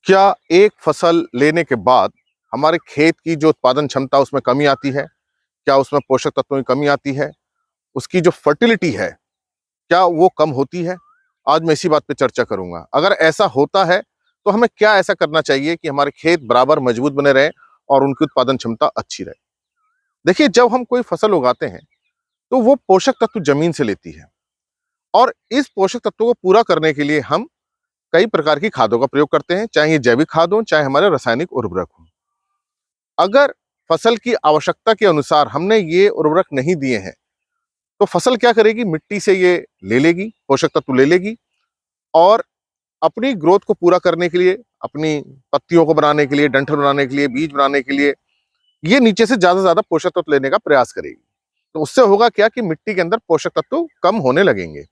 क्या एक फसल लेने के बाद हमारे खेत की जो उत्पादन क्षमता उसमें कमी आती है? क्या उसमें पोषक तत्वों की कमी आती है? उसकी जो फर्टिलिटी है, क्या वो कम होती है? आज मैं इसी बात पे चर्चा करूँगा। अगर ऐसा होता है, तो हमें क्या ऐसा करना चाहिए कि हमारे खेत बराबर मजबूत बने रहें और उनकी उत्पादन क्षमता अच्छी रहे? देखिए, जब हम कोई फसल उगाते हैं, तो वो पोषक तत्व ज़मीन से लेती है और इस पोषक तत्वों को पूरा करने के लिए हम कई प्रकार की खादों का प्रयोग करते हैं, चाहे ये जैविक खाद हों, चाहे हमारे रासायनिक उर्वरक हों। अगर फसल की आवश्यकता के अनुसार हमने ये उर्वरक नहीं दिए हैं, तो फसल क्या करेगी? मिट्टी से ये ले लेगी, पोषक तत्व ले लेगी और अपनी ग्रोथ को पूरा करने के लिए, अपनी पत्तियों को बनाने के लिए, डंठल बनाने के लिए, बीज बनाने के लिए, ये नीचे से ज़्यादा से ज़्यादा पोषक तत्व लेने का प्रयास करेगी। तो उससे होगा क्या कि मिट्टी के अंदर पोषक तत्व कम होने लगेंगे।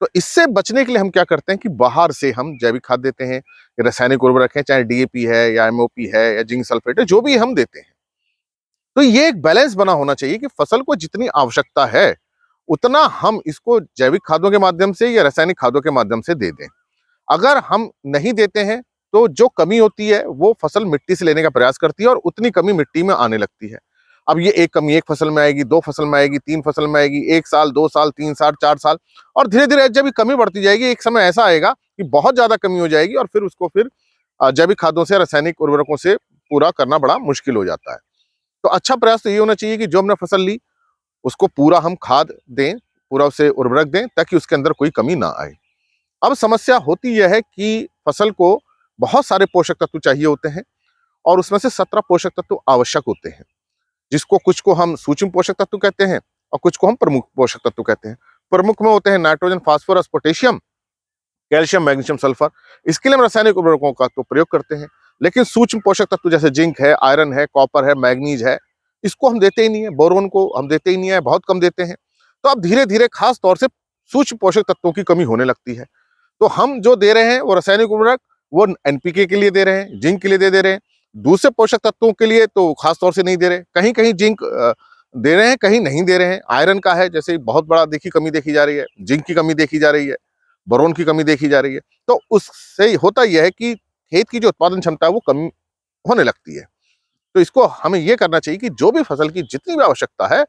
तो इससे बचने के लिए हम क्या करते हैं कि बाहर से हम जैविक खाद देते हैं, रासायनिक उर्वरक है, चाहे डीएपी है या एमओपी है या जिंक सल्फेट है, जो भी हम देते हैं। तो ये एक बैलेंस बना होना चाहिए कि फसल को जितनी आवश्यकता है, उतना हम इसको जैविक खादों के माध्यम से या रासायनिक खादों के माध्यम से दे दें। अगर हम नहीं देते हैं, तो जो कमी होती है, वो फसल मिट्टी से लेने का प्रयास करती है और उतनी कमी मिट्टी में आने लगती है। अब ये एक कमी 1 फसल में आएगी, 2 फसल में आएगी, 3 फसल में आएगी, 1 साल, 2 साल, 3 साल, 4 साल और धीरे-धीरे जब ये कमी बढ़ती जाएगी, एक समय ऐसा आएगा कि बहुत ज़्यादा कमी हो जाएगी और फिर उसको जैविक खादों से, रासायनिक उर्वरकों से पूरा करना बड़ा मुश्किल हो जाता है। तो अच्छा प्रयास तो ये होना चाहिए कि जो हमने फसल ली, उसको पूरा हम खाद दें, पूरा उसे उर्वरक दें, ताकि उसके अंदर कोई कमी ना आए। अब समस्या होती यह है कि फसल को बहुत सारे पोषक तत्व चाहिए होते हैं और उसमें से 17 पोषक तत्व आवश्यक होते हैं, जिसको कुछ को हम सूक्ष्म पोषक तत्व कहते हैं और कुछ को हम प्रमुख पोषक तत्व कहते हैं। प्रमुख में होते हैं nitrogen, phosphorus, potassium, calcium, magnesium, sulphur. इसके लिए हम रासायनिक उर्वरकों का तो प्रयोग करते हैं, लेकिन सूक्ष्म पोषक तत्व जैसे जिंक है, आयरन है, कॉपर है, मैग्नीज है, इसको हम देते ही नहीं है, बोरोन को हम देते ही नहीं है, बहुत कम देते हैं। तो अब धीरे-धीरे खास तौर से सूक्ष्म पोषक तत्वों की कमी होने लगती है। तो हम जो दे रहे हैं वो रासायनिक उर्वरक, वो एनपीके के लिए दे रहे हैं, जिंक के लिए दे रहे हैं। दूसरे पोषक तत्वों के लिए तो खास तौर से नहीं दे रहे। कहीं-कहीं जिंक दे रहे हैं, कहीं नहीं दे रहे हैं। आयरन का है, जैसे बहुत बड़ा कमी देखी जा रही है, जिंक की कमी देखी जा रही है, बोरोन की कमी देखी जा रही है। तो उससे होता यह है कि खेत की जो उत्पादन क्षमता है वो कम होने लगती है। तो इसको हमें ये करना चाहिए कि जो भी फसल की जितनी भी आवश्यकता है,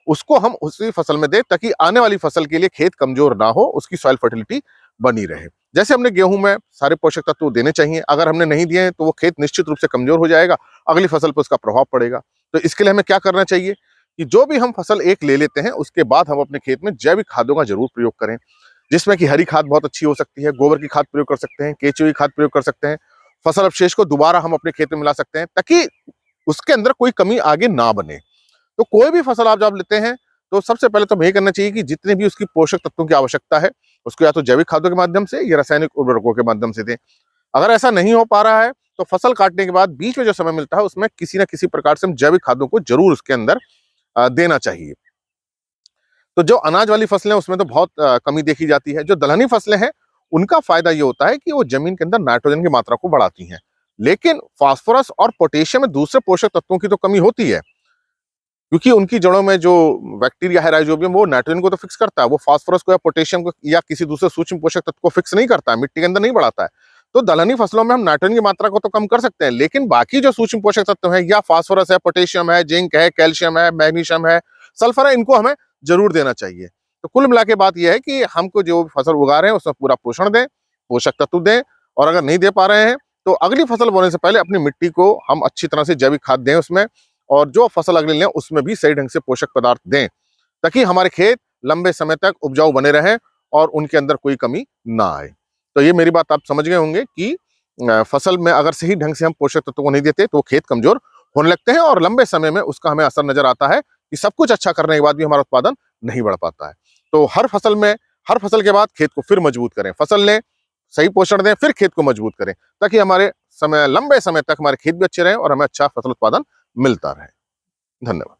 उसको हम उसी फसल में दें, ताकि आने वाली फसल के लिए खेत कमजोर ना हो, उसकी सॉइल फर्टिलिटी बनी रहे। जैसे हमने गेहूं में सारे पोषक तत्व देने चाहिए, अगर हमने नहीं दिए हैं तो वो खेत निश्चित रूप से कमजोर हो जाएगा, अगली फसल पर उसका प्रभाव पड़ेगा। तो इसके लिए हमें क्या करना चाहिए कि जो भी हम फसल एक ले लेते हैं, उसके बाद हम अपने खेत में जैविक खादों का जरूर प्रयोग करें, जिसमें कि हरी खाद बहुत अच्छी हो सकती है, गोबर की खाद प्रयोग कर सकते हैं, केचुए की खाद प्रयोग कर सकते हैं। फसल अवशेष को दोबारा हम अपने खेत में मिला सकते हैं, ताकि उसके अंदर कोई कमी आगे ना बने। तो कोई भी फसल आप जब लेते हैं, तो सबसे पहले तो हमें ये करना चाहिए कि जितने भी उसकी पोषक तत्वों की आवश्यकता है, उसको या तो जैविक खादों के माध्यम से या रासायनिक उर्वरकों के माध्यम से दें। अगर ऐसा नहीं हो पा रहा है, तो फसल काटने के बाद बीच में जो समय मिलता है, उसमें किसी न किसी प्रकार से हम जैविक खादों को जरूर उसके अंदर देना चाहिए। तो जो अनाज वाली फसलें हैं, उसमें तो बहुत कमी देखी जाती है। जो दलहनी फसलें हैं, उनका फायदा ये होता है कि वो जमीन के अंदर नाइट्रोजन की मात्रा को बढ़ाती हैं। लेकिन फास्फोरस और पोटेशियम में दूसरे पोषक तत्वों की तो कमी होती है, क्योंकि उनकी जड़ों में जो बैक्टीरिया है, राइजोबियम, वो नाइट्रोजन को तो फिक्स करता है, वो फास्फोरस को या पोटेशियम को या किसी दूसरे सूक्ष्म पोषक तत्व को फिक्स नहीं करता है, मिट्टी के अंदर नहीं बढ़ाता है। तो दलहनी फसलों में हम नाइट्रोजन की मात्रा को तो कम कर सकते हैं, लेकिन बाकी जो सूक्ष्म पोषक तत्व हैं, या फास्फोरस है, पोटेशियम है, जिंक है, कैल्शियम है, मैग्नीशियम है, सल्फर है, इनको हमें जरूर देना चाहिए। तो कुल मिला के बात यह है कि हमको जो फसल उगा रहे हैं, उसमें पूरा पोषण दें, पोषक तत्व दें, और अगर नहीं दे पा रहे हैं, तो अगली फसल बोने से पहले अपनी मिट्टी को हम अच्छी तरह से जैविक खाद दें उसमें, और जो फसल अगले लें उसमें भी सही ढंग से पोषक पदार्थ दें, ताकि हमारे खेत लंबे समय तक उपजाऊ बने रहें और उनके अंदर कोई कमी ना आए। तो ये मेरी बात आप समझ गए होंगे कि फसल में अगर सही ढंग से हम पोषक तत्वों को नहीं देते, तो खेत कमजोर होने लगते हैं और लंबे समय में उसका हमें असर नजर आता है कि सब कुछ अच्छा करने के बाद भी हमारा उत्पादन नहीं बढ़ पाता है। तो हर फसल के बाद खेत को फिर मजबूत करें, फसल लें, सही पोषण दें, फिर खेत को मजबूत करें, ताकि हमारे लंबे समय तक हमारे खेत भी अच्छे रहें और हमें अच्छा फसल उत्पादन मिलता रहे। धन्यवाद।